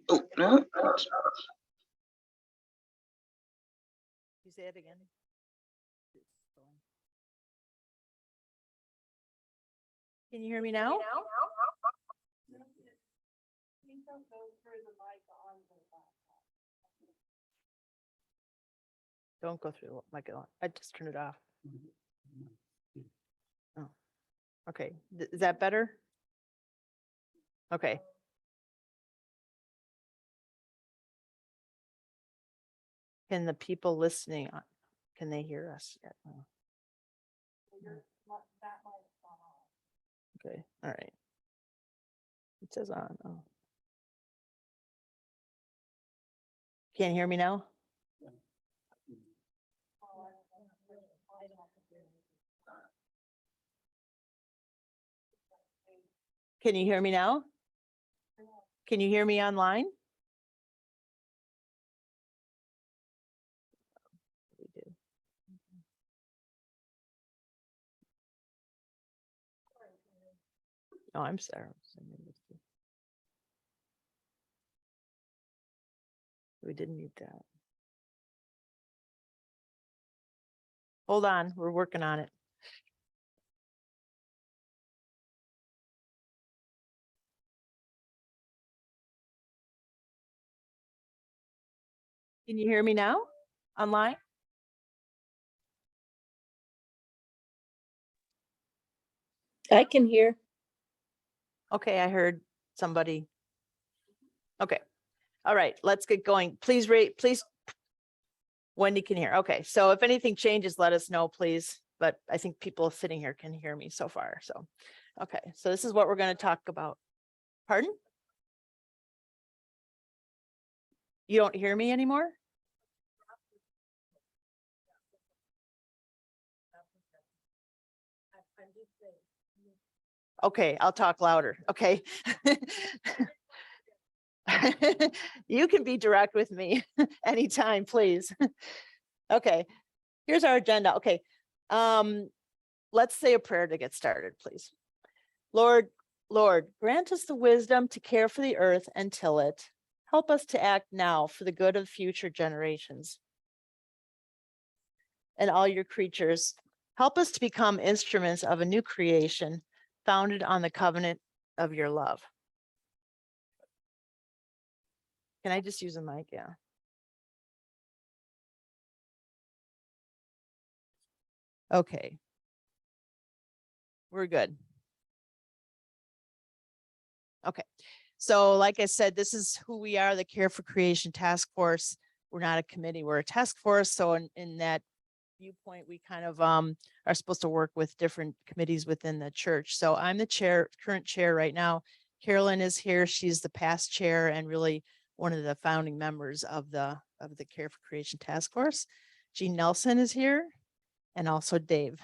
Oh, no. You say it again. Can you hear me now? Don't go through the mic. I just turned it off. Oh, okay. Is that better? Okay. Can the people listening, can they hear us yet? Oh. Okay, all right. It says on. Oh. Can't hear me now? Can you hear me now? Can you hear me online? We do. Oh, I'm sorry. We didn't need that. Hold on, we're working on it. Can you hear me now online? I can hear. Okay, I heard somebody. Okay. All right, let's get going. Please rate, please. Wendy can hear. Okay, so if anything changes, let us know, please. But I think people sitting here can hear me so far. So, okay, so this is what we're going to talk about. Pardon? You don't hear me anymore? Okay, I'll talk louder. Okay. You can be direct with me anytime, please. Okay, here's our agenda. Okay, let's say a prayer to get started, please. Lord, grant us the wisdom to care for the earth and till it. Help us to act now for the good of future generations and all your creatures. Help us to become instruments of a new creation founded on the covenant of your love. Can I just use a mic? Yeah. Okay. We're good. Okay. So like I said, this is who we are, the Care for Creation Task Force. We're not a committee, we're a task force. So in that viewpoint, we kind of are supposed to work with different committees within the church. So I'm the current chair right now. Carolyn is here. She's the past chair and really one of the founding members of the Care for Creation Task Force. Jean Nelson is here, and also Dave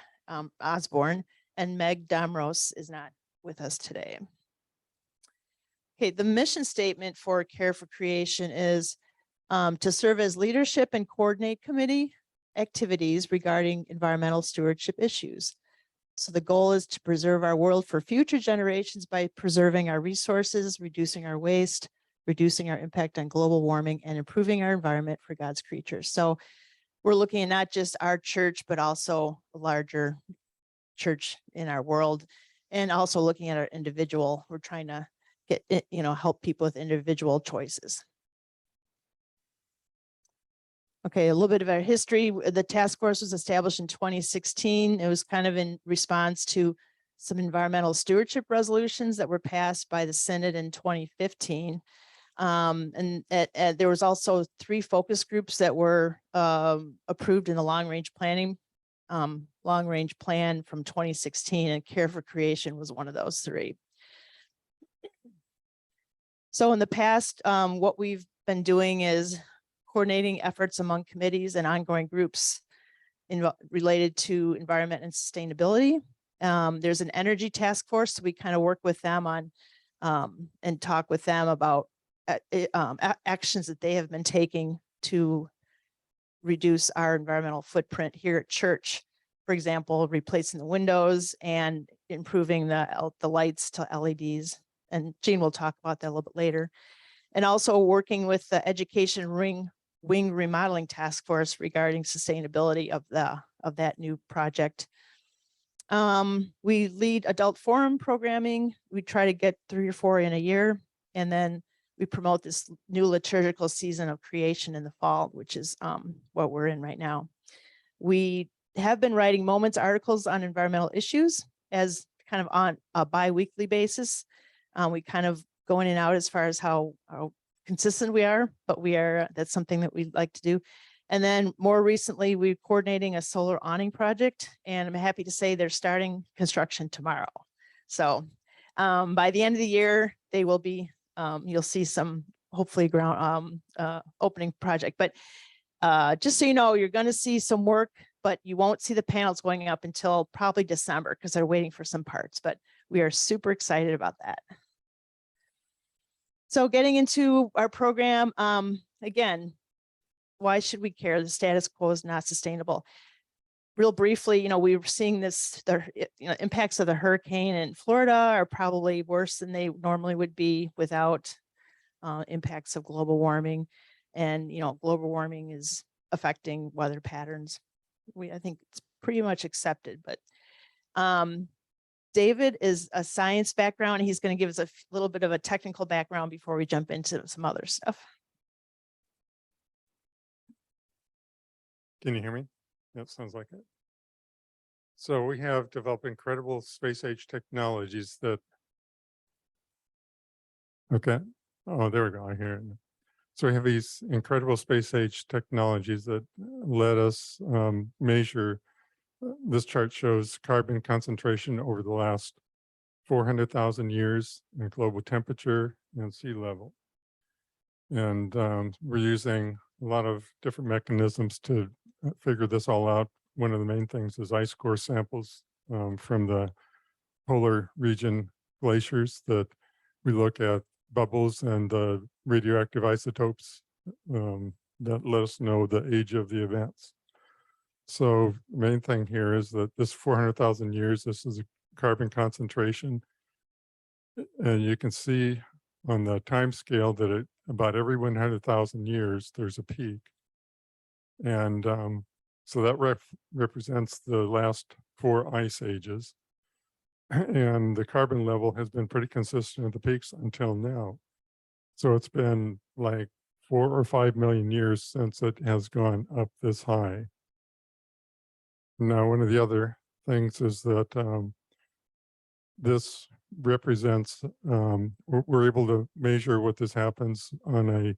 Osborne, and Meg Damros is not with us today. Okay, the mission statement for Care for Creation is to serve as leadership and coordinate committee activities regarding environmental stewardship issues. So the goal is to preserve our world for future generations by preserving our resources, reducing our waste, reducing our impact on global warming, and improving our environment for God's creatures. So we're looking at not just our church, but also a larger church in our world, and also looking at our individual. We're trying to get, help people with individual choices. Okay, a little bit of our history. The task force was established in 2016. It was kind of in response to some environmental stewardship resolutions that were passed by the Synod in 2015. And there was also 3 focus groups that were approved in the long range plan from 2016, and Care for Creation was one of those 3. So in the past, what we've been doing is coordinating efforts among committees and ongoing groups related to environment and sustainability. There's an energy task force, so we kind of work with them on and talk with them about actions that they have been taking to reduce our environmental footprint here at church. For example, replacing the windows and improving the lights to LEDs And Jean will talk about that a little bit later. And also working with the Education Wing Remodeling Task Force regarding sustainability of that new project. We lead adult forum programming. We try to get 3 or 4 in a year. And then we promote this new liturgical season of creation in the fall, which is what we're in right now. We have been writing moments articles on environmental issues as kind of on a bi-weekly basis. We kind of go in and out as far as how consistent we are, but that's something that we like to do. And then more recently, we're coordinating a solar awning project, and I'm happy to say they're starting construction tomorrow. So by the end of the year, they will be, you'll see some hopefully ground opening project. But just so you know, you're going to see some work, but you won't see the panels going up until probably December because they're waiting for some parts. But we are super excited about that. So getting into our program, again, why should we care? The status quo is not sustainable. Real briefly, you know, we were seeing this, impacts of the hurricane in Florida are probably worse than they normally would be without impacts of global warming. And, you know, global warming is affecting weather patterns. I think it's pretty much accepted, but David is a science background. He's going to give us a little bit of a technical background before we jump into some other stuff. Can you hear me? Yep, sounds like it. So we have developed incredible space age technologies that, okay. Oh, there we go. I hear it. So we have these incredible space age technologies that let us measure. This chart shows carbon concentration over the last 400,000 years in global temperature and sea level. And we're using a lot of different mechanisms to figure this all out. One of the main things is ice core samples from the polar region glaciers that we look at bubbles and the radioactive isotopes that let us know the age of the events. So the main thing here is that this 400,000 years, this is a carbon concentration. And you can see on the time scale that about every 100,000 years, there's a peak. And so that represents the last 4 ice ages. And the carbon level has been pretty consistent at the peaks until now. So it's been like 4 or 5 million years since it has gone up this high. Now, one of the other things is that this represents, we're able to measure what this happens on a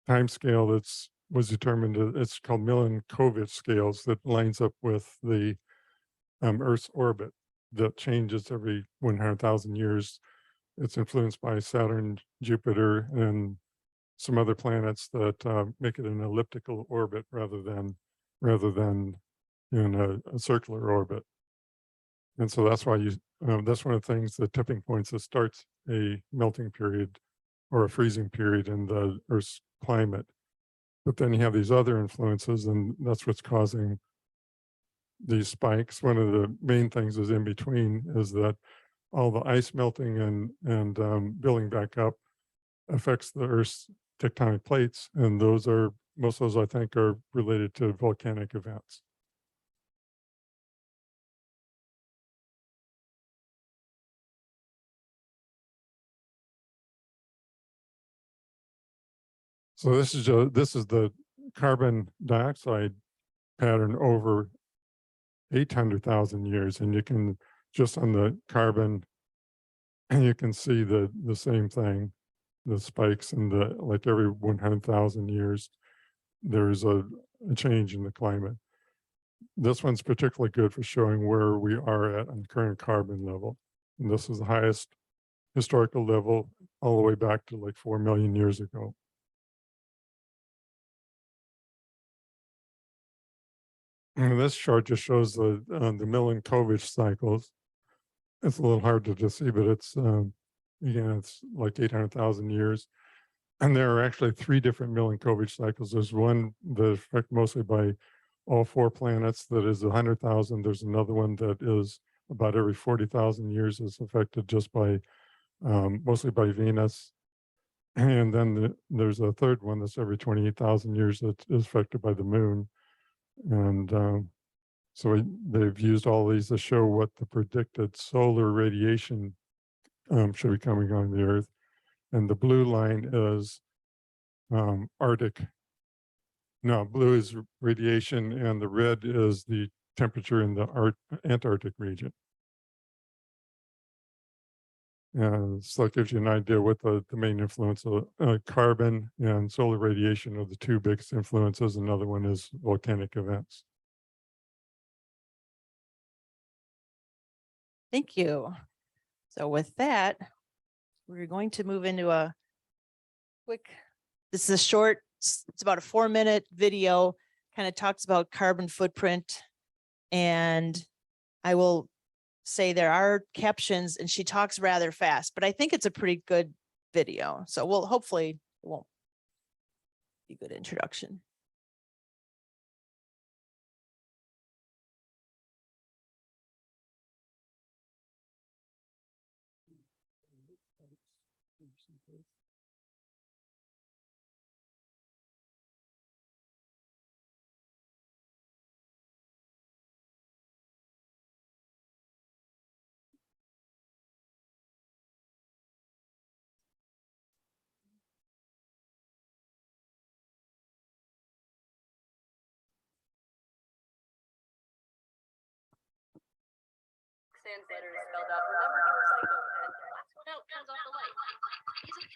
time scale that's was determined, it's called Milankovitch scales, that lines up with the Earth's orbit that changes every 100,000 years. It's influenced by Saturn, Jupiter, and some other planets that make it an elliptical orbit rather than in a circular orbit. And so that's why that's one of the things, the tipping points that starts a melting period or a freezing period in the Earth's climate. But then you have these other influences, and that's what's causing these spikes. One of the main things is in between is that all the ice melting and building back up affects the Earth's tectonic plates. And most of those, I think, are related to volcanic events. So this is the carbon dioxide pattern over 800,000 years, and you can just on the carbon, and you can see the same thing, the spikes, and like every 100,000 years, there's a change in the climate. This one's particularly good for showing where we are at on current carbon level, and this is the highest historical level all the way back to like 4 million years ago. And this chart just shows the Milankovitch cycles. It's a little hard to see, but it's again, it's like 800,000 years. And there are actually 3 different Milankovitch cycles. There's one that is affected mostly by all 4 planets that is 100,000. There's another one that is about every 40,000 years is affected just by mostly by Venus. And then there's a third one that's every 28,000 years that is affected by the moon. And they've used all these to show what the predicted solar radiation should be coming on the Earth. And the blue line is Arctic. No, blue is radiation, and the red is the temperature in the Antarctic region. And so that gives you an idea what the main influence of carbon and solar radiation are the two biggest influences. Another one is volcanic events. Thank you. So with that, we're going to move into a quick, this is a short, it's about a 4-minute video, kind of talks about carbon footprint. And I will say there are captions and she talks rather fast, but I think it's a pretty good video. So we'll hopefully it won't be a good introduction. Sand better is spelled out. Remember to recycle. And last one out turns off the light. Easy.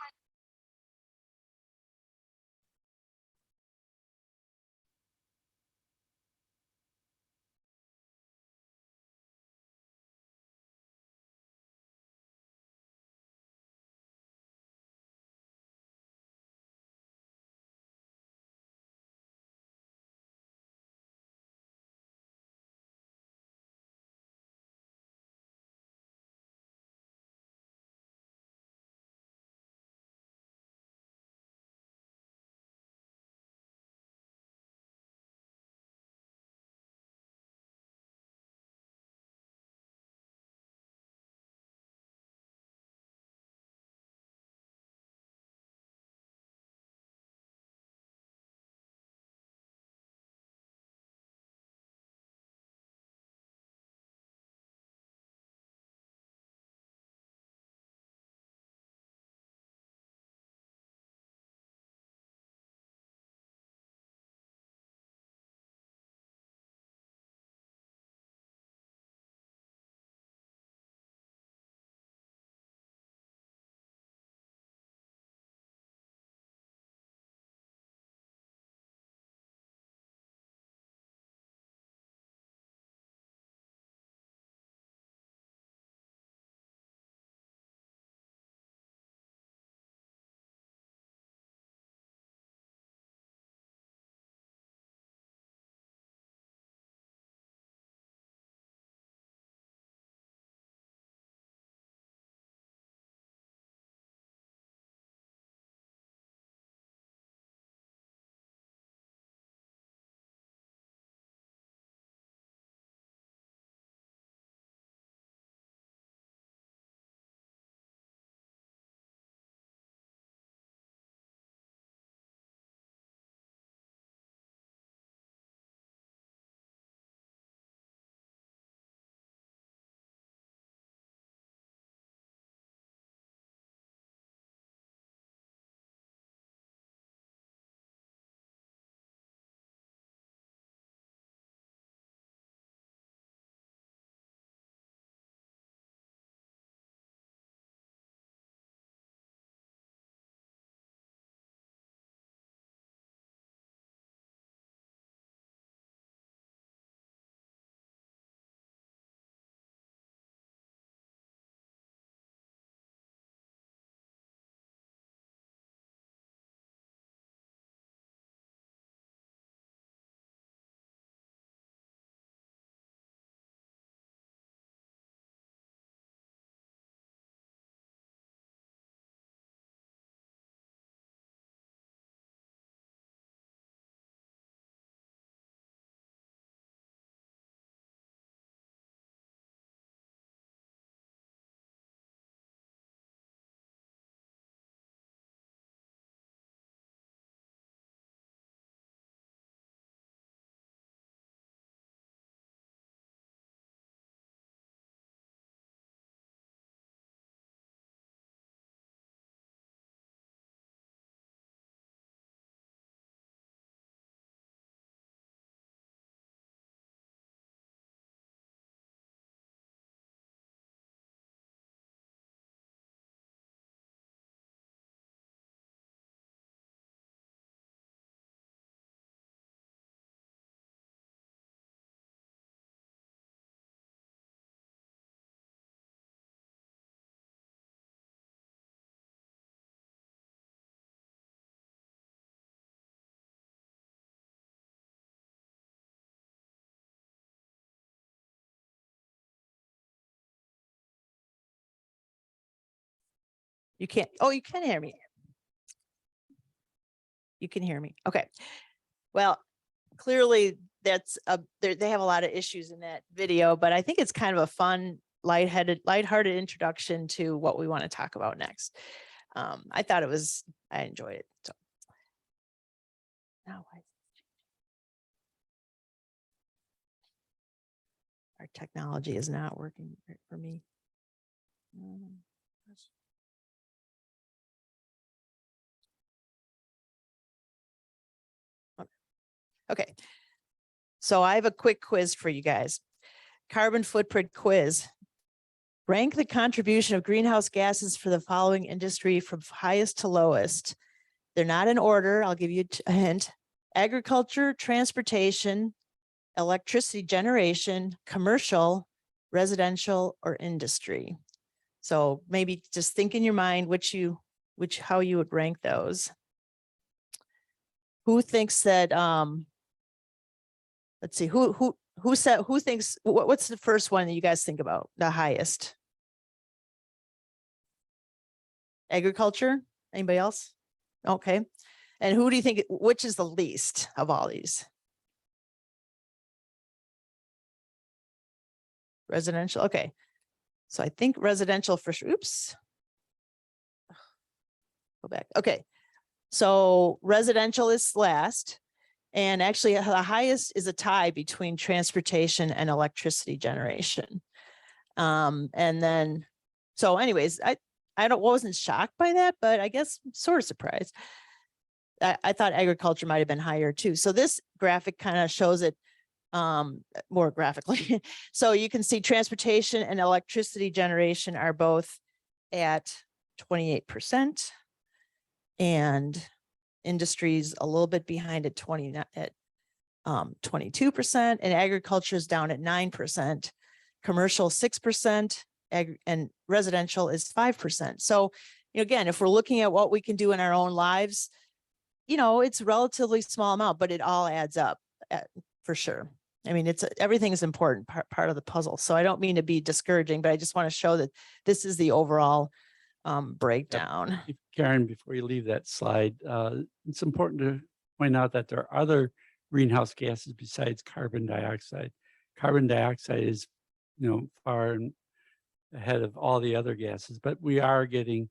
You can't, oh, you can hear me. You can hear me. Okay. Well, clearly they have a lot of issues in that video, but I think it's kind of a fun, lighthearted introduction to what we want to talk about next. I enjoyed it. So now our technology is not working for me. Okay. So I have a quick quiz for you guys. Carbon footprint quiz. Rank the contribution of greenhouse gases for the following industry from highest to lowest. They're not in order. I'll give you a hint. Agriculture, transportation, electricity generation, commercial, residential, or industry. So maybe just think in your mind how you would rank those. Who thinks that, let's see, who thinks, what's the first one that you guys think about, the highest? Agriculture? Anybody else? Okay. And who do you think, which is the least of all these? Residential. Okay. So I think residential for sure. Oops. Go back. Okay. So residential is last. And actually the highest is a tie between transportation and electricity generation. And then, so anyways, I wasn't shocked by that, but I guess sort of surprised. I thought agriculture might have been higher too. So this graphic kind of shows it more graphically. So you can see transportation and electricity generation are both at 28%, and industries a little bit behind at 22%, and agriculture is down at 9%, commercial 6%, and residential is 5%. So, again, if we're looking at what we can do in our own lives, it's a relatively small amount, but it all adds up for sure. I mean, everything is important part of the puzzle. So I don't mean to be discouraging, but I just want to show that this is the overall breakdown. Karen, before you leave that slide, it's important to point out that there are other greenhouse gases besides carbon dioxide. Carbon dioxide is, far ahead of all the other gases, but we are getting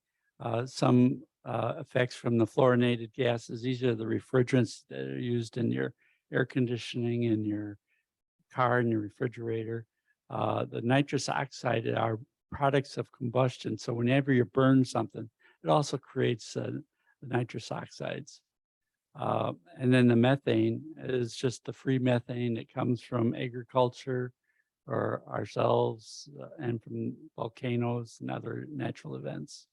some effects from the fluorinated gases. These are the refrigerants that are used in your air conditioning, in your car, and your refrigerator. The nitrous oxide are products of combustion. So whenever you burn something, it also creates the nitrous oxides. And then the methane is just the free methane that comes from agriculture or ourselves and from volcanoes and other natural events.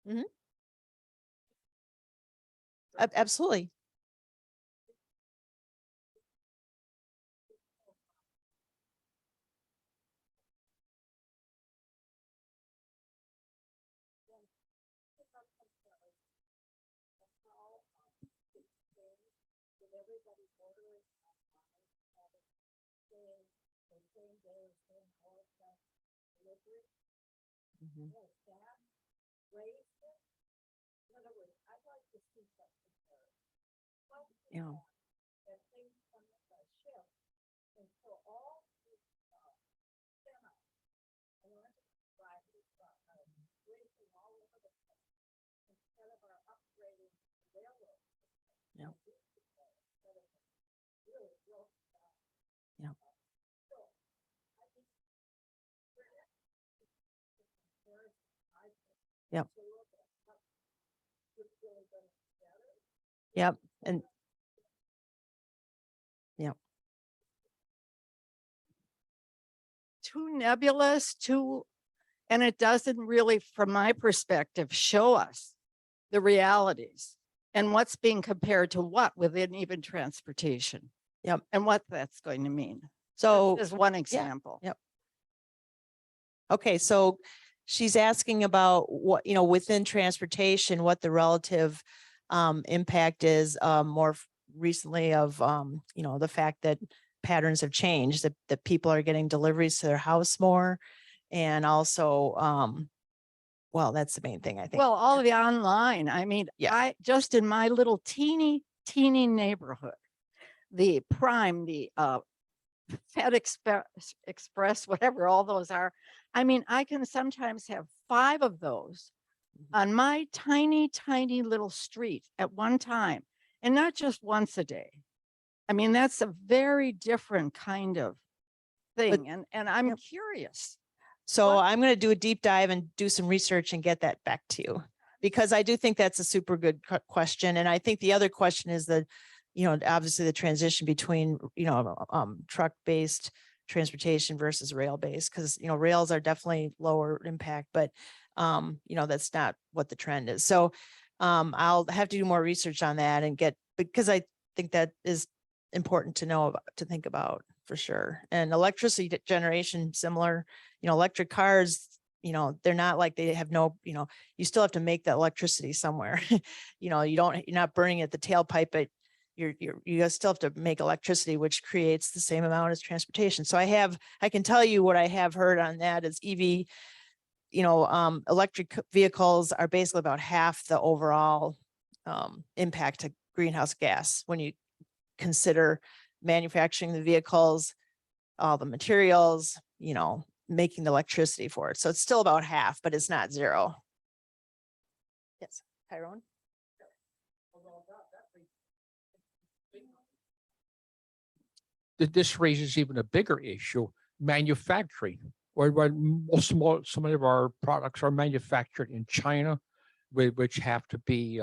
Mm-hmm. Absolutely. Mm-hmm. Yeah. Yeah. Yeah. Yep. Yep. And yep. Too nebulous, and it doesn't really, from my perspective, show us the realities and what's being compared to what within even transportation. Yep. And what that's going to mean. So As one example. Yep. Okay, so she's asking about what, within transportation, what the relative impact is more recently of, the fact that patterns have changed, that people are getting deliveries to their house more, And also, well, that's the main thing, I think. Well, all of the online, I mean, Yeah. I just in my little teeny neighborhood, the Prime, the Fed Express, whatever all those are. I mean, I can sometimes have 5 of those on my tiny little street at one time, and not just once a day. I mean, that's a very different kind of thing. And I'm Yep. curious. So What- I'm going to do a deep dive and do some research and get that back to you, because I do think that's a super good question. And I think the other question is that, obviously the transition between, truck-based transportation versus rail-based, because, rails are definitely lower impact, but, that's not what the trend is. So I'll have to do more research on that and because I think that is important to know about, to think about for sure. And electricity generation, similar, electric cars, they're not like they have no, you still have to make that electricity somewhere. You're not burning at the tailpipe, but you still have to make electricity, which creates the same amount as transportation. So I can tell you what I have heard on that is EV, electric vehicles are basically about half the overall impact to greenhouse gas when you consider manufacturing the vehicles, all the materials, making the electricity for it. So it's still about half, but it's not zero. Yes, Tyrone? This raises even a bigger issue, manufacturing, where some of our products are manufactured in China, which have to be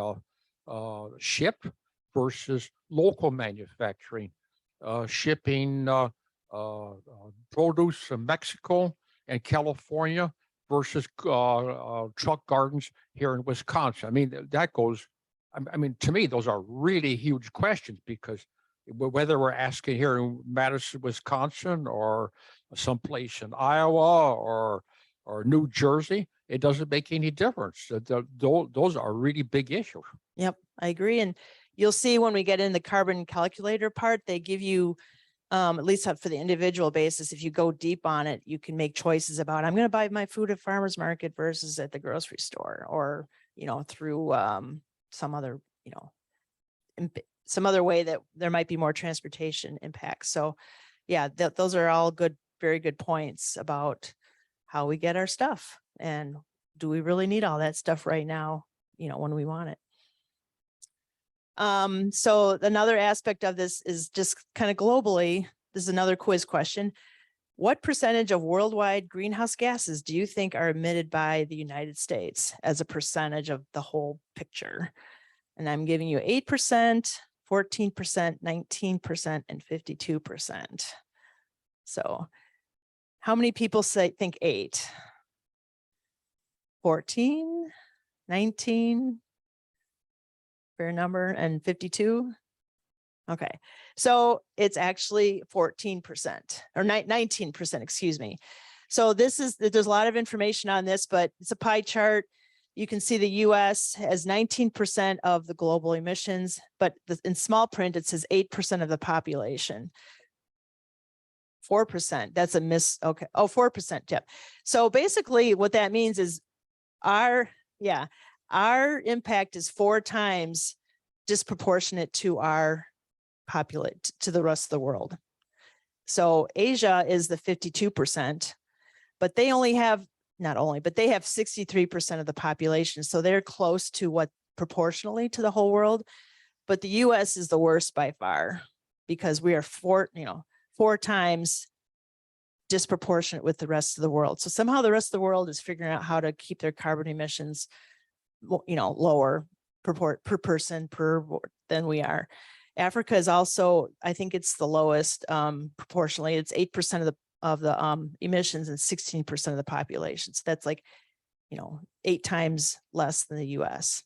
shipped, versus local manufacturing, shipping produce from Mexico and California versus truck gardens here in Wisconsin. I mean, that goes, I mean, to me, those are really huge questions, because whether we're asking here in Madison, Wisconsin, or someplace in Iowa or New Jersey, it doesn't make any difference. Those are really big issues. Yep, I agree. And you'll see when we get in the carbon calculator part, they give you, at least for the individual basis, if you go deep on it, you can make choices about, I'm going to buy my food at farmer's market versus at the grocery store, or, through some other, some other way that there might be more transportation impacts. So yeah, those are all good, very good points about how we get our stuff, and do we really need all that stuff right now, when we want it. So another aspect of this is just kind of globally, this is another quiz question. What percentage of worldwide greenhouse gases do you think are emitted by the United States as a percentage of the whole picture? And I'm giving you 8%, 14%, 19%, and 52%. So how many people think 8? 14, 19, fair number, and 52? Okay, so it's actually 14% or 19%, excuse me. So there's a lot of information on this, but it's a pie chart. You can see the US has 19% of the global emissions, but in small print, it says 8% of the population. 4%, that's a miss. Okay. Oh, 4%. Yep. So basically what that means is our impact is 4 times disproportionate to our to the rest of the world. So Asia is the 52%, but they only have, but they have 63% of the population. So they're close to what proportionally to the whole world, but the US is the worst by far, because we are 4 times disproportionate with the rest of the world. So somehow the rest of the world is figuring out how to keep their carbon emissions, lower per person than we are. Africa is also, I think it's the lowest proportionally. It's 8% of the emissions and 16% of the population. So that's like, 8 times less than the US.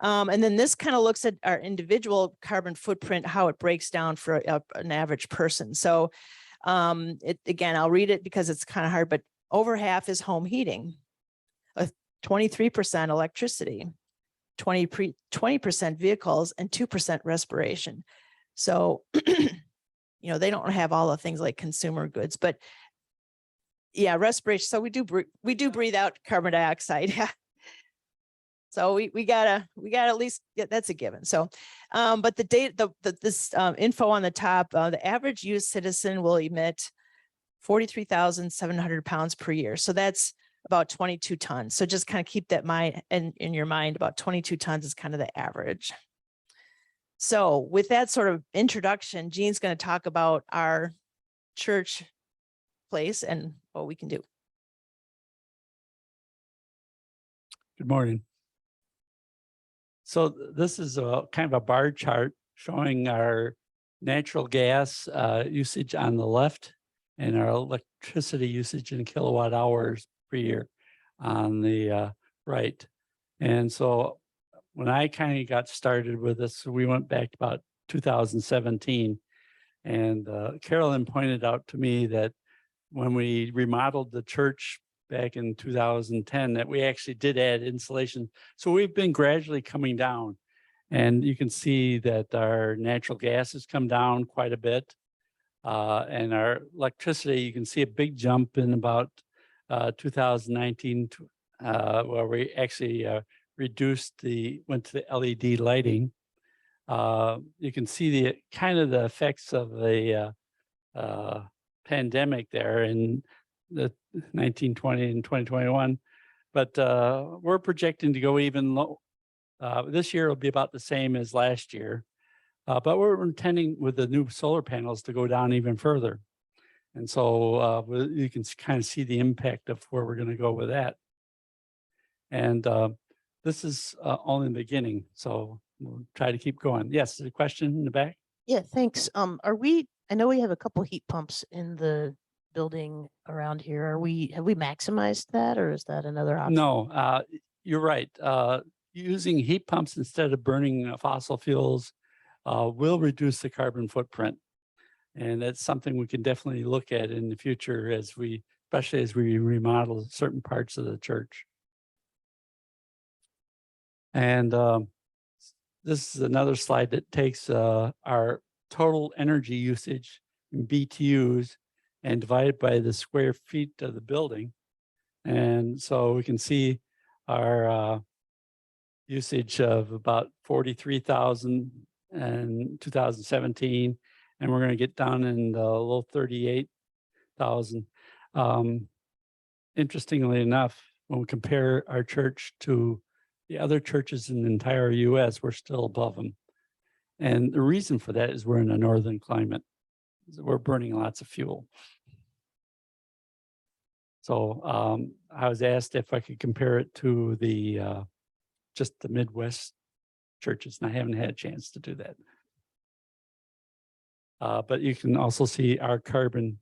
And then this kind of looks at our individual carbon footprint, how it breaks down for an average person. So again, I'll read it because it's kind of hard, but over half is home heating, 23% electricity, 20% vehicles, and 2% respiration. So, they don't have all the things like consumer goods, but Yeah, respiration. So we do breathe out carbon dioxide. Yeah. So we gotta at least that's a given. So, but the data, this info on the top, the average US citizen will emit 43,700 pounds per year. So that's about 22 tons. So just kind of keep that in your mind, about 22 tons is kind of the average. So with that sort of introduction, Jean's going to talk about our church place and what we can do. Good morning. So this is a kind of a bar chart showing our natural gas usage on the left and our electricity usage in kilowatt hours per year on the right. And so when I kind of got started with this, we went back about 2017. And Carolyn pointed out to me that when we remodeled the church back in 2010, that we actually did add insulation. So we've been gradually coming down. And you can see that our natural gas has come down quite a bit. And our electricity, you can see a big jump in about 2019, where we actually went to the LED lighting. You can see the kind of the effects of the pandemic there in the 1920 and 2021, but we're projecting to go even low. This year will be about the same as last year, but we're intending with the new solar panels to go down even further. And so you can kind of see the impact of where we're going to go with that. And this is only the beginning, so we'll try to keep going. Yes, there's a question in the back? Yeah, thanks. I know we have a couple heat pumps in the building around here. Have we maximized that, or is that another option? No, you're right. Using heat pumps instead of burning fossil fuels will reduce the carbon footprint. And that's something we can definitely look at in the future especially as we remodel certain parts of the church. And this is another slide that takes our total energy usage in BTUs and divide by the square feet of the building. And so we can see our usage of about 43,000 in 2017, and we're going to get down in the low 38,000. Interestingly enough, when we compare our church to the other churches in the entire US, we're still above them. And the reason for that is we're in a northern climate. We're burning lots of fuel. So I was asked if I could compare it to just the Midwest churches, and I haven't had a chance to do that. But you can also see our carbon,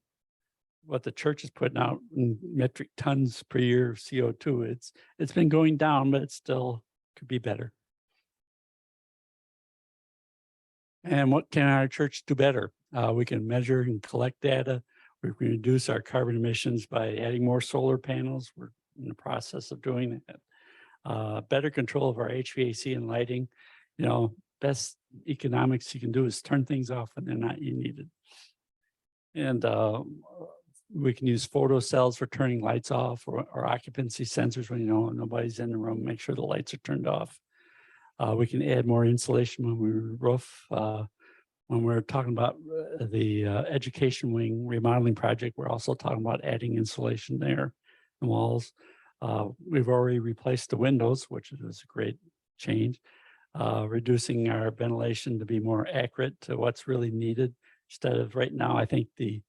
what the church is putting out in metric tons per year of CO2. It's been going down, but it still could be better. And what can our church do better? We can measure and collect data. We can reduce our carbon emissions by adding more solar panels. We're in the process of doing that. Better control of our HVAC and lighting. Best economics you can do is turn things off when they're not needed. And we can use photo cells for turning lights off, or occupancy sensors when nobody's in the room, make sure the lights are turned off. We can add more insulation when we roof. When we're talking about the education wing remodeling project, we're also talking about adding insulation there, the walls. We've already replaced the windows, which is a great change. Reducing our ventilation to be more accurate to what's really needed. Instead of right now, I think the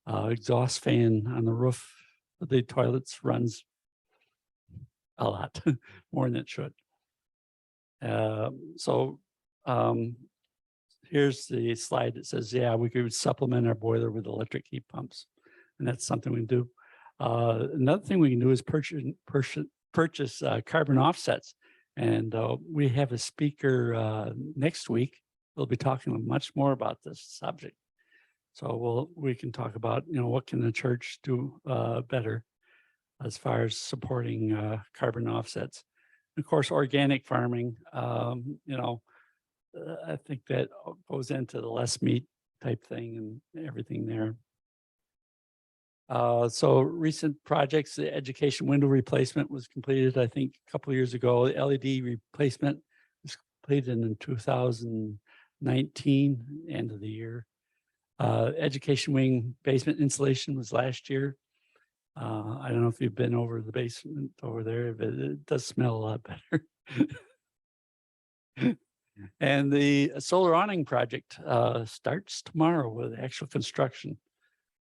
exhaust fan on the roof of the toilets runs a lot more than it should. Here's the slide that says, yeah, we could supplement our boiler with electric heat pumps. And that's something we can do. Another thing we can do is purchase carbon offsets. And we have a speaker next week. We'll be talking much more about this subject. So we can talk about, what can the church do better as far as supporting carbon offsets. Of course, organic farming, I think that goes into the less meat type thing and everything there. So recent projects, the education window replacement was completed, I think, a couple of years ago. The LED replacement was completed in 2019, end of the year. Education wing basement insulation was last year. I don't know if you've been over the basement over there, but it does smell a lot better. And the solar awning project starts tomorrow with actual construction.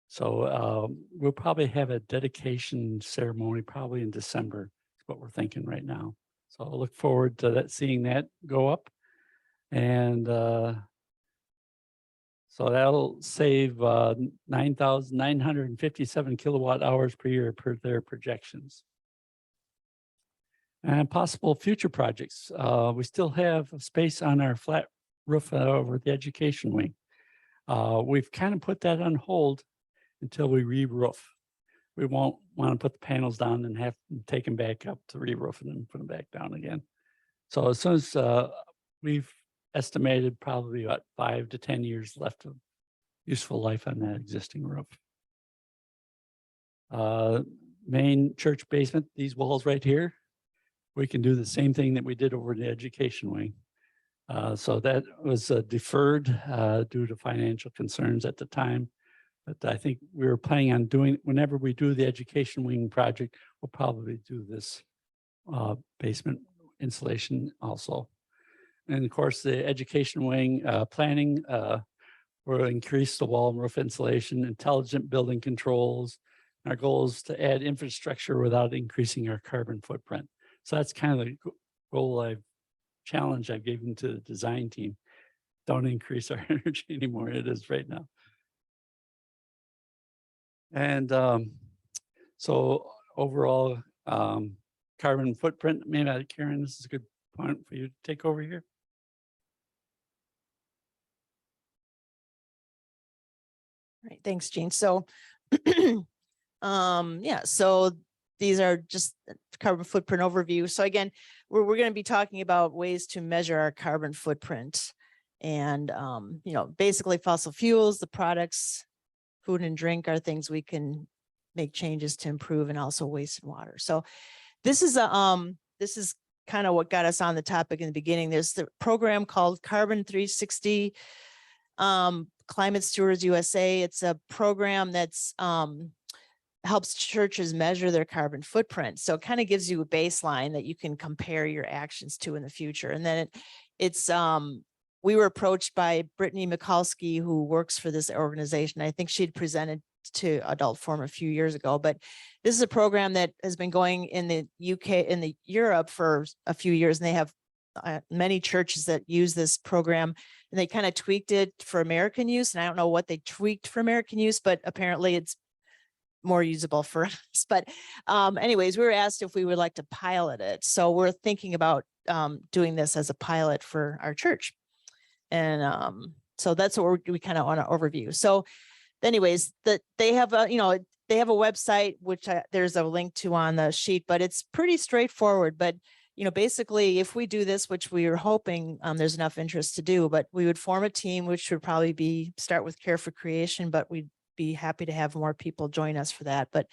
So we'll probably have a dedication ceremony probably in December, is what we're thinking right now. So I'll look forward to that, seeing that go up. And so that'll save 9,957 kilowatt hours per year per their projections. And possible future projects. We still have space on our flat roof over the education wing. We've kind of put that on hold until we re-roof. We won't want to put the panels down and have them take them back up to re-roof and then put them back down again. So as soon as we've estimated probably about 5 to 10 years left of useful life on that existing roof. Main church basement, these walls right here, we can do the same thing that we did over the education wing. So that was deferred due to financial concerns at the time. But I think we were planning on doing, whenever we do the education wing project, we'll probably do this basement insulation also. And of course, the education wing planning will increase the wall and roof insulation, intelligent building controls. Our goal is to add infrastructure without increasing our carbon footprint. So that's kind of the goal challenge I've given to the design team. Don't increase our energy anymore. It is right now. And so overall carbon footprint, maybe Karen, this is a good point for you to take over here. Right, thanks, Gene. So, yeah, so these are just carbon footprint overview. So again, we're going to be talking about ways to measure our carbon footprint and, you know, basically fossil fuels, the products, food and drink are things we can make changes to improve, and also waste and water. So this is kind of what got us on the topic in the beginning. There's the program called Carbon 360 Climate Stewards USA. It's a program that's helps churches measure their carbon footprint. So it kind of gives you a baseline that you can compare your actions to in the future. And then we were approached by Brittany Mikulski, who works for this organization. I think she'd presented to Adult Forum a few years ago, but this is a program that has been going in the UK, in the Europe for a few years, and they have many churches that use this program, and they kind of tweaked it for American use. And I don't know what they tweaked for American use, but apparently it's more usable for us. But anyways, we were asked if we would like to pilot it. So we're thinking about doing this as a pilot for our church. And so that's what we kind of want to overview. So anyways, they have a, they have a website, which there's a link to on the sheet, but it's pretty straightforward. But, basically, if we do this, which we are hoping there's enough interest to do, but we would form a team, which would probably start with Care for Creation, but we'd be happy to have more people join us for that. But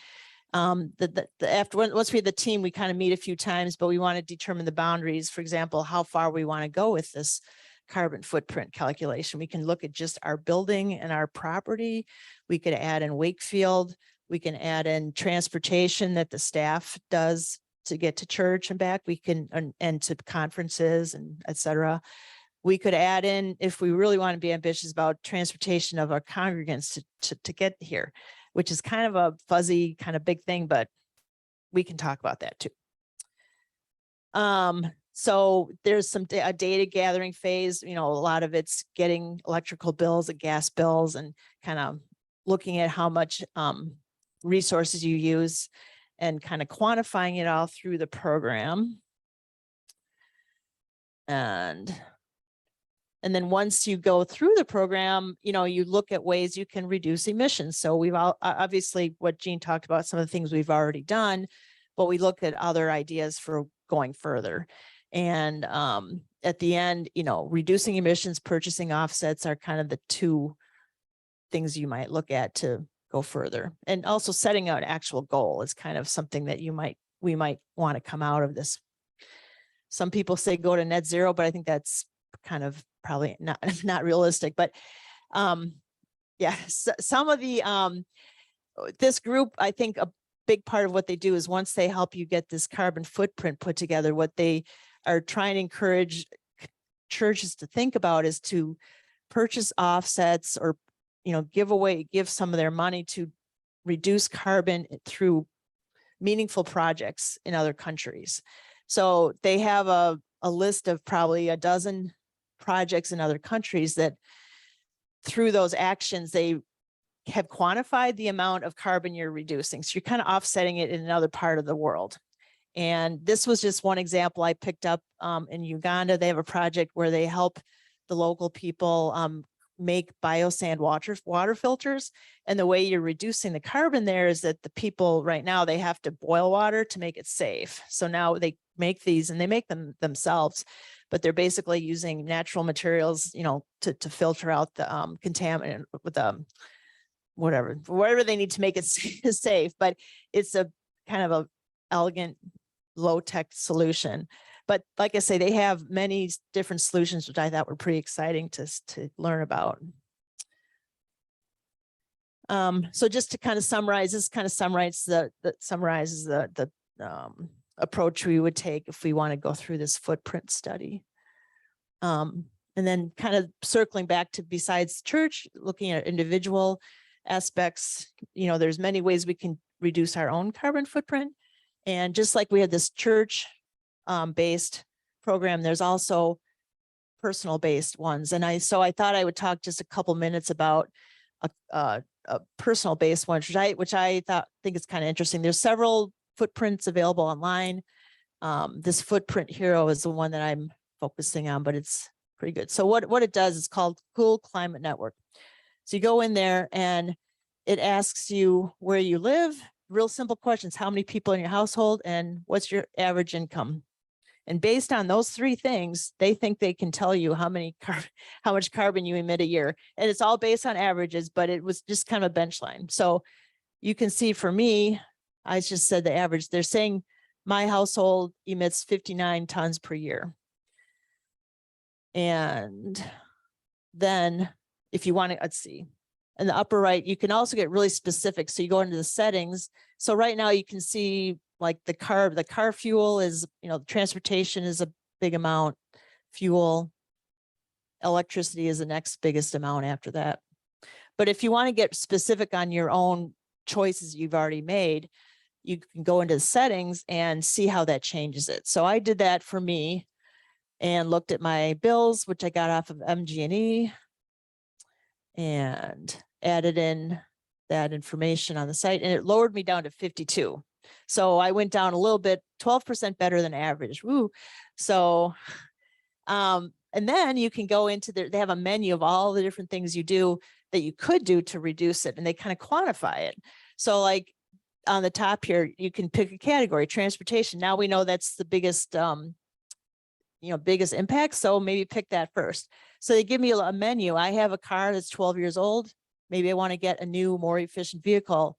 once we have the team, we kind of meet a few times, but we want to determine the boundaries. For example, how far we want to go with this carbon footprint calculation. We can look at just our building and our property. We could add in Wakefield. We can add in transportation that the staff does to get to church and back. We can, and to conferences and et cetera. We could add in, if we really want to be ambitious, about transportation of our congregants to get here, which is kind of a fuzzy, kind of big thing, but we can talk about that too. So there's a data gathering phase, a lot of it's getting electrical bills and gas bills and kind of looking at how much resources you use and kind of quantifying it all through the program. And then once you go through the program, you look at ways you can reduce emissions. So we've obviously what Gene talked about, some of the things we've already done, but we look at other ideas for going further. And at the end, reducing emissions, purchasing offsets are kind of the two things you might look at to go further. And also setting out an actual goal is kind of something that we might want to come out of this. Some people say go to net zero, but I think that's kind of probably not realistic. But yeah, so some of the this group, I think a big part of what they do is once they help you get this carbon footprint put together, what they are trying to encourage churches to think about is to purchase offsets or, give some of their money to reduce carbon through meaningful projects in other countries. So they have a list of probably a dozen projects in other countries that through those actions, they have quantified the amount of carbon you're reducing. So you're kind of offsetting it in another part of the world. And this was just one example I picked up in Uganda. They have a project where they help the local people make biosand water filters. And the way you're reducing the carbon there is that the people right now, they have to boil water to make it safe. So now they make these and they make them themselves, but they're basically using natural materials, to filter out the contaminant with whatever they need to make it safe. But it's a kind of a elegant, low-tech solution. But like I say, they have many different solutions, which I thought were pretty exciting to learn about. So just to kind of summarize, this kind of summarizes the approach we would take if we want to go through this footprint study. And then kind of circling back to besides church, looking at individual aspects, there's many ways we can reduce our own carbon footprint. And just like we had this church based program, there's also personal based ones. And so I thought I would talk just a couple minutes about a personal based one, which I think is kind of interesting. There's several footprints available online. This Footprint Hero is the one that I'm focusing on, but it's pretty good. So what it does is called Cool Climate Network. So you go in there and it asks you where you live, real simple questions. How many people in your household and what's your average income? And based on those three things, they think they can tell you how much carbon you emit a year. And it's all based on averages, but it was just kind of a benchline. So you can see for me, I just said the average. They're saying my household emits 59 tons per year. And then if you want to, let's see, in the upper right, you can also get really specific. So you go into the settings. So right now you can see like the car fuel is, transportation is a big amount, fuel, electricity is the next biggest amount after that. But if you want to get specific on your own choices you've already made, you can go into the settings and see how that changes it. So I did that for me and looked at my bills, which I got off of MG&E, and added in that information on the site, and it lowered me down to 52. So I went down a little bit, 12% better than average. Woo. So, and then you can go into they have a menu of all the different things you do that you could do to reduce it, and they kind of quantify it. So like on the top here, you can pick a category, transportation. Now we know that's the biggest, biggest impact. So maybe pick that first. So they give me a menu. I have a car that's 12 years old. Maybe I want to get a new, more efficient vehicle.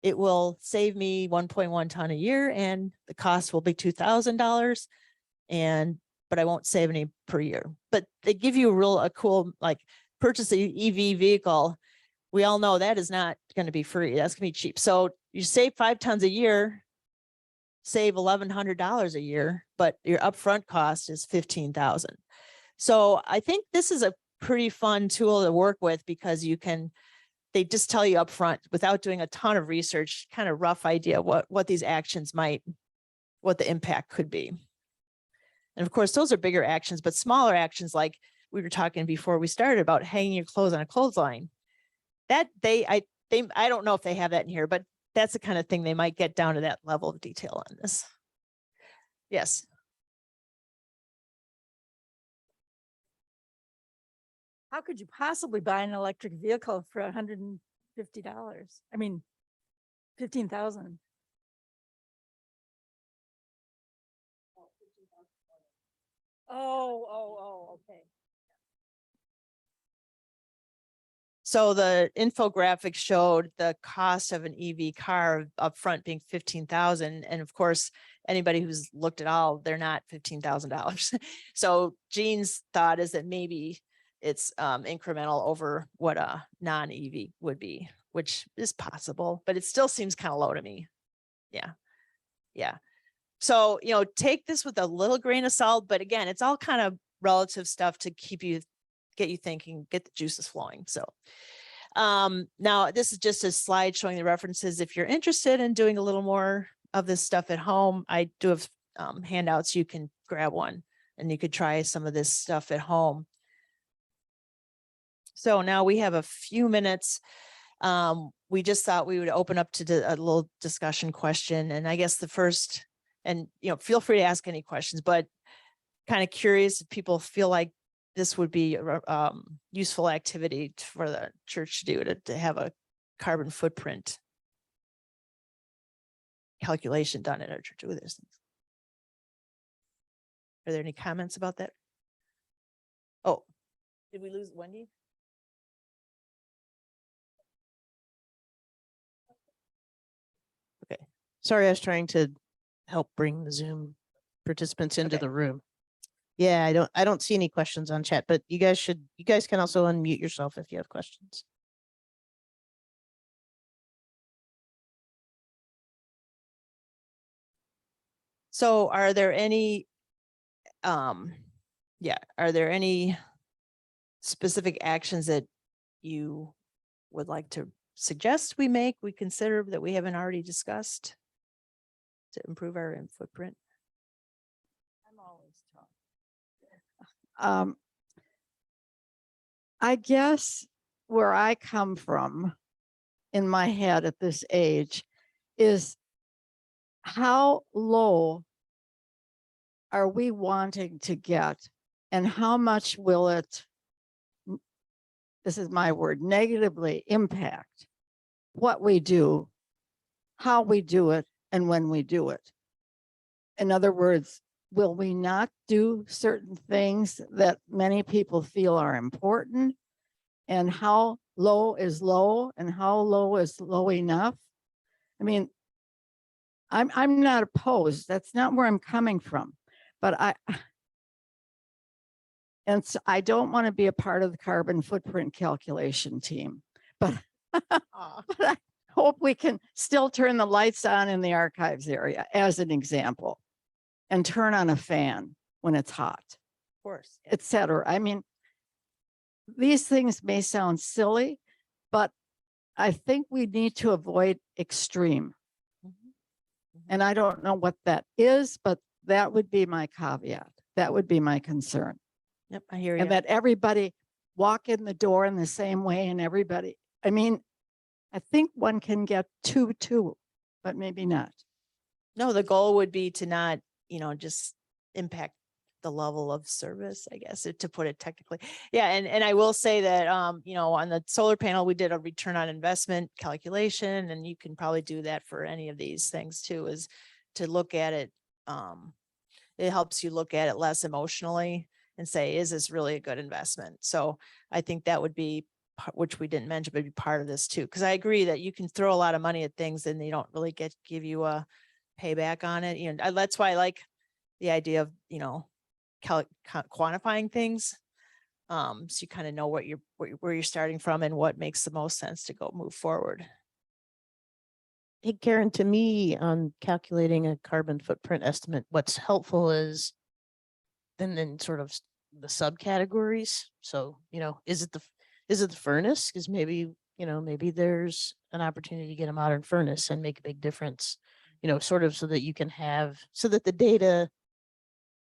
It will save me 1.1 ton a year, and the cost will be $2,000. But I won't save any per year. But they give you a cool, like, purchase an EV vehicle. We all know that is not going to be free. That's going to be cheap. So you save 5 tons a year, save $1,100 a year, but your upfront cost is $15,000. So I think this is a pretty fun tool to work with, because they just tell you upfront without doing a ton of research, kind of rough idea what these actions what the impact could be. And of course, those are bigger actions, but smaller actions, like we were talking before we started about hanging your clothes on a clothesline. That I don't know if they have that in here, but that's the kind of thing they might get down to that level of detail on this. Yes. How could you possibly buy an electric vehicle for $150? I mean, 15,000. Oh, okay. So the infographic showed the cost of an EV car up front being 15,000. And of course, anybody who's looked at all, they're not $15,000. So Gene's thought is that maybe it's incremental over what a non-EV would be, which is possible, but it still seems kind of low to me. Yeah. Yeah. So, take this with a little grain of salt, but again, it's all kind of relative stuff to get you thinking, get the juices flowing. So now this is just a slide showing the references. If you're interested in doing a little more of this stuff at home, I do have handouts. You can grab one and you could try some of this stuff at home. So now we have a few minutes. We just thought we would open up to a little discussion question. And I guess the first, and feel free to ask any questions, but kind of curious if people feel like this would be a useful activity for the church to do, to have a carbon footprint calculation done at our church with this. Are there any comments about that? Oh, did we lose Wendy? Okay. Sorry, I was trying to help bring the Zoom participants into Okay. the room. Yeah, I don't see any questions on chat, but you guys can also unmute yourself if you have questions. So are there any specific actions that you would like to suggest we consider that we haven't already discussed to improve our footprint? I'm always tough. I guess where I come from in my head at this age is how low are we wanting to get, and how much will it, this is my word, negatively impact what we do, how we do it, and when we do it. In other words, will we not do certain things that many people feel are important? And how low is low, and how low is low enough? I mean, I'm not opposed. That's not where I'm coming from. But I don't want to be a part of the carbon footprint calculation team. But, but I hope we can still turn the lights on in the archives area, as an example, and turn on a fan when it's hot, Of course. et cetera. I mean, these things may sound silly, but I think we need to avoid extreme. And I don't know what that is, but that would be my caveat. That would be my concern. Yep, I hear you. And that everybody walk in the door in the same way, and everybody, I mean, I think one can get two, but maybe not. No, the goal would be to not, just impact the level of service, I guess, to put it technically. Yeah. And I will say that, on the solar panel, we did a return on investment calculation, and you can probably do that for any of these things too, is to look at it. It helps you look at it less emotionally and say, is this really a good investment? So I think that would be, which we didn't mention, but be part of this too. Cause I agree that you can throw a lot of money at things and they don't really give you a payback on it. That's why I like the idea of, quantifying things. So you kind of know where you're starting from and what makes the most sense to move forward. Hey, Karen, to me, on calculating a carbon footprint estimate, what's helpful is then sort of the subcategories. So, is it the furnace? Because maybe there's an opportunity to get a modern furnace and make a big difference, sort of so that the data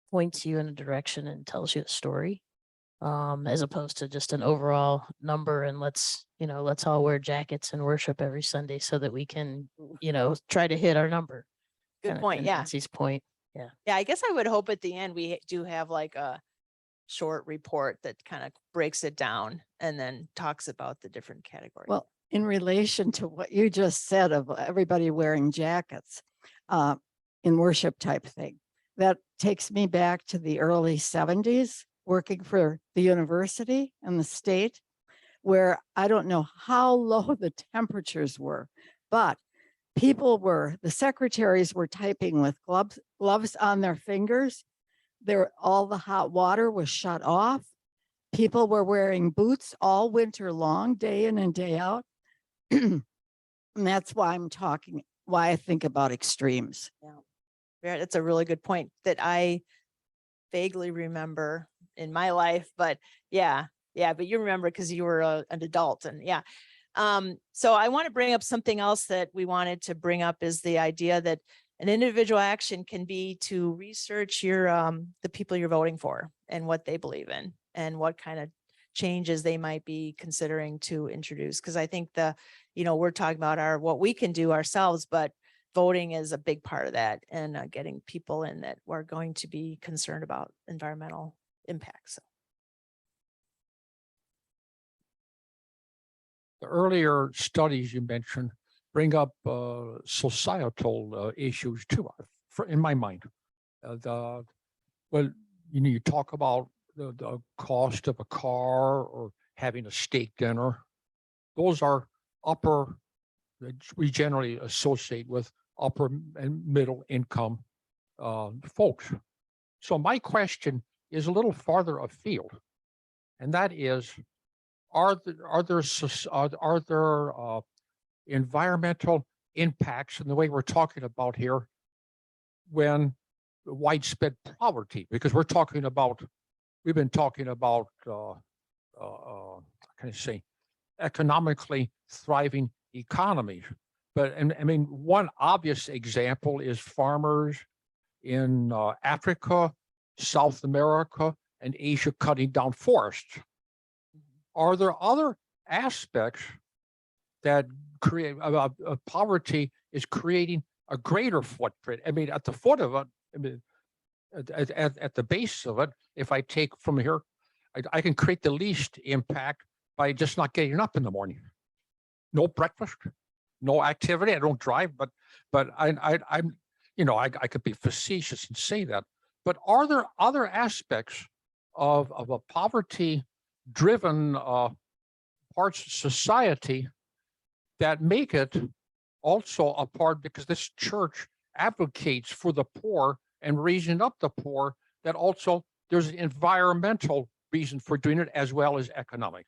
points you in a direction and tells you a story, as opposed to just an overall number. And let's all wear jackets and worship every Sunday so that we can, try to hit our number. Good point. Yeah. Nancy's point. Yeah. I guess I would hope at the end we do have like a short report that kind of breaks it down and then talks about the different categories. Well, in relation to what you just said of everybody wearing jackets in worship type thing, that takes me back to the early 70s, working for the university and the state, where I don't know how low the temperatures were, but the secretaries were typing with gloves on their fingers. All the hot water was shut off. People were wearing boots all winter long, day in and day out. And that's why why I think about extremes. Yeah, that's a really good point that I vaguely remember in my life, but yeah, but you remember because you were an adult, and yeah. So I want to bring up something else that we wanted to bring up is the idea that an individual action can be to research your the people you're voting for and what they believe in and what kind of changes they might be considering to introduce. Because I think we're talking about what we can do ourselves, but voting is a big part of that, and getting people in that are going to be concerned about environmental impacts. The earlier studies you mentioned bring up societal issues too, in my mind. You talk about the cost of a car or having a steak dinner. Those are that we generally associate with upper and middle income folks. So my question is a little farther afield, and that is, are there environmental impacts in the way we're talking about here when widespread poverty? Because we've been talking about economically thriving economies. But I mean, one obvious example is farmers in Africa, South America, and Asia cutting down forests. Are there other aspects that create poverty is creating a greater footprint? I mean, at the foot of it, I mean, at the base of it, if I take from here, I can create the least impact by just not getting up in the morning. No breakfast, no activity. I don't drive, but I'm I could be facetious and say that. But are there other aspects of a poverty-driven parts of society that make it also a part, because this church advocates for the poor and raising up the poor, that also there's an environmental reason for doing it as well as economic?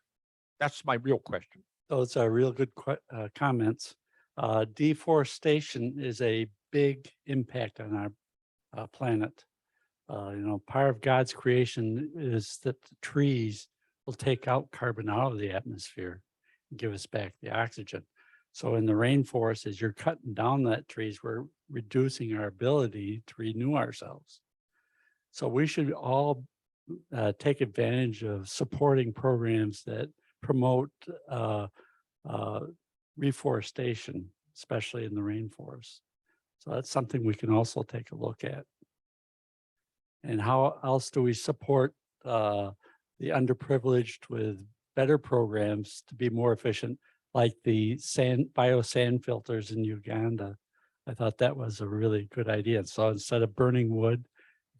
That's my real question. Those are real good comments. Deforestation is a big impact on our planet. Part of God's creation is that the trees will take out carbon out of the atmosphere and give us back the oxygen. So in the rainforest, as you're cutting down that trees, we're reducing our ability to renew ourselves. So we should all take advantage of supporting programs that promote reforestation, especially in the rainforest. So that's something we can also take a look at. And how else do we support the underprivileged with better programs to be more efficient, like the bio-sand filters in Uganda? I thought that was a really good idea. So instead of burning wood,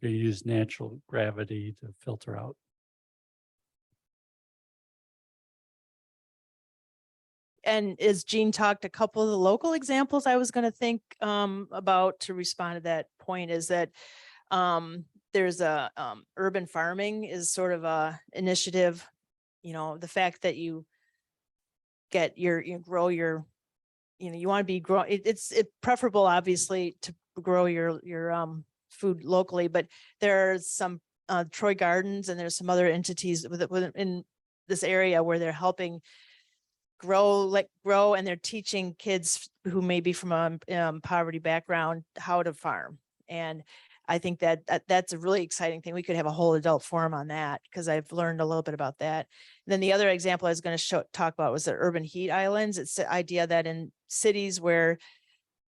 you use natural gravity to filter out. And as Jean talked, a couple of the local examples I was going to think about to respond to that point is that there's a urban farming is sort of a initiative. The fact that you get you want to be it's preferable obviously to grow your food locally, but there's some Troy Gardens and there's some other entities in this area where they're helping grow, and they're teaching kids who may be from a poverty background how to farm. And I think that's a really exciting thing. We could have a whole adult forum on that, because I've learned a little bit about that. And then the other example I was going to talk about was the urban heat islands. It's the idea that in cities where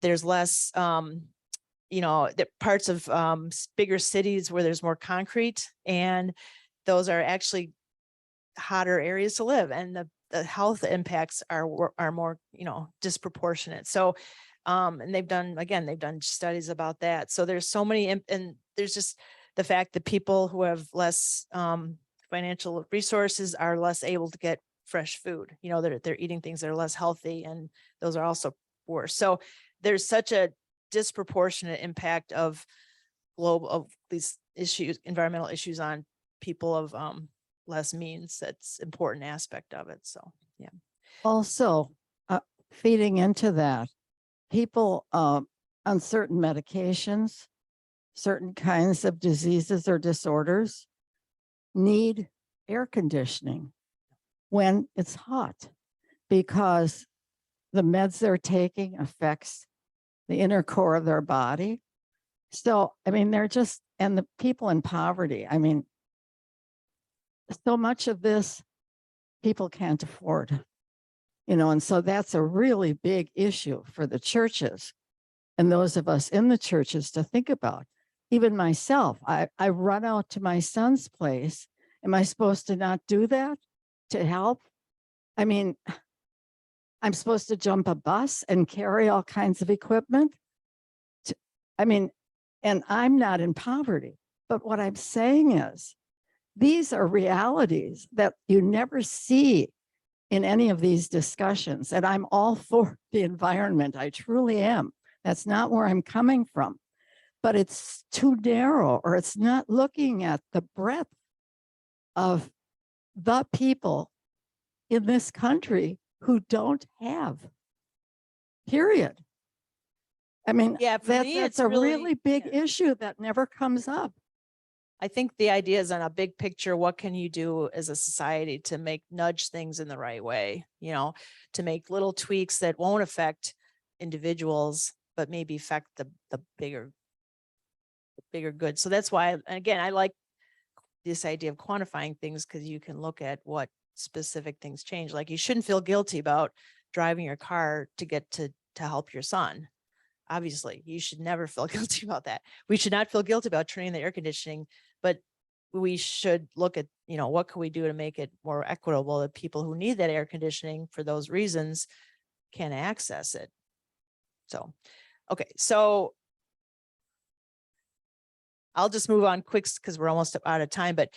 there's less, the parts of bigger cities where there's more concrete, and those are actually hotter areas to live, and the health impacts are more, disproportionate. So, and they've done studies about that. So there's so many, and there's just the fact that people who have less financial resources are less able to get fresh food. You know, they're eating things that are less healthy, and those are also worse. So there's such a disproportionate impact of these issues, environmental issues, on people of less means. That's an important aspect of it. So yeah. Also, feeding into that, people on certain medications, certain kinds of diseases or disorders need air conditioning when it's hot, because the meds they're taking affects the inner core of their body. So, I mean, they're just, and the people in poverty, I mean, so much of this people can't afford, you know, and so that's a really big issue for the churches and those of us in the churches to think about. Even myself, I run out to my son's place. Am I supposed to not do that to help? I mean, I'm supposed to jump a bus and carry all kinds of equipment. I mean, and I'm not in poverty, but what I'm saying is these are realities that you never see in any of these discussions. And I'm all for the environment. I truly am. That's not where I'm coming from, but it's too narrow, or it's not looking at the breadth of the people in this country who don't have, period. I mean, Yeah, for me, that's it's a really- really big yeah. issue that never comes up. I think the idea is on a big picture, what can you do as a society to nudge things in the right way, you know, to make little tweaks that won't affect individuals, but maybe affect the bigger good. So that's why, again, I like this idea of quantifying things, because you can look at what specific things change. Like, you shouldn't feel guilty about driving your car to get to help your son. Obviously, you should never feel guilty about that. We should not feel guilty about turning the air conditioning, but we should look at, you know, what can we do to make it more equitable that people who need that air conditioning for those reasons can access it. So, okay, so I'll just move on quick because we're almost out of time. But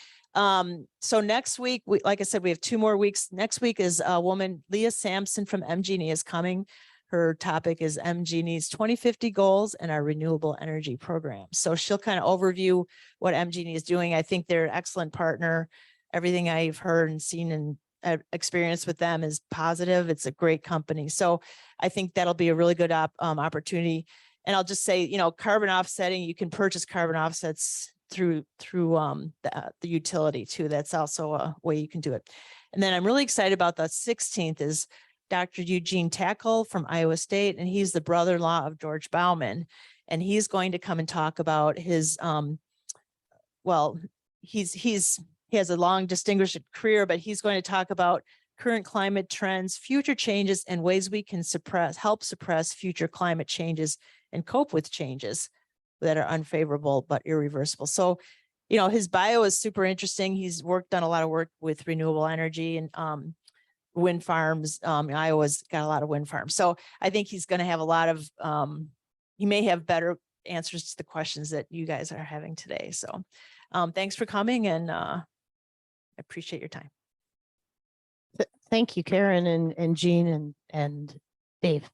so next week, like I said, we have 2 more weeks. Next week is a woman, Leah Sampson from MGE is coming. Her topic is MGE's 2050 goals and our renewable energy program. So she'll kind of overview what MGE is doing. I think they're an excellent partner. Everything I've heard and seen and experienced with them is positive. It's a great company. So I think that'll be a really good opportunity. And I'll just say, you know, carbon offsetting, you can purchase carbon offsets through the utility too. That's also a way you can do it. And then I'm really excited about the 16th is Dr. Eugene Tackle from Iowa State, and he's the brother-in-law of George Bauman. And he's going to come and talk about his, well, he has a long distinguished career, but he's going to talk about current climate trends, future changes, and ways we can help suppress future climate changes and cope with changes that are unfavorable but irreversible. So, you know, his bio is super interesting. He's done a lot of work with renewable energy and wind farms. Iowa's got a lot of wind farms. So I think he's going to have a lot of, he may have better answers to the questions that you guys are having today. So thanks for coming, and I appreciate your time. Thank you, Karen and Jean and Dave.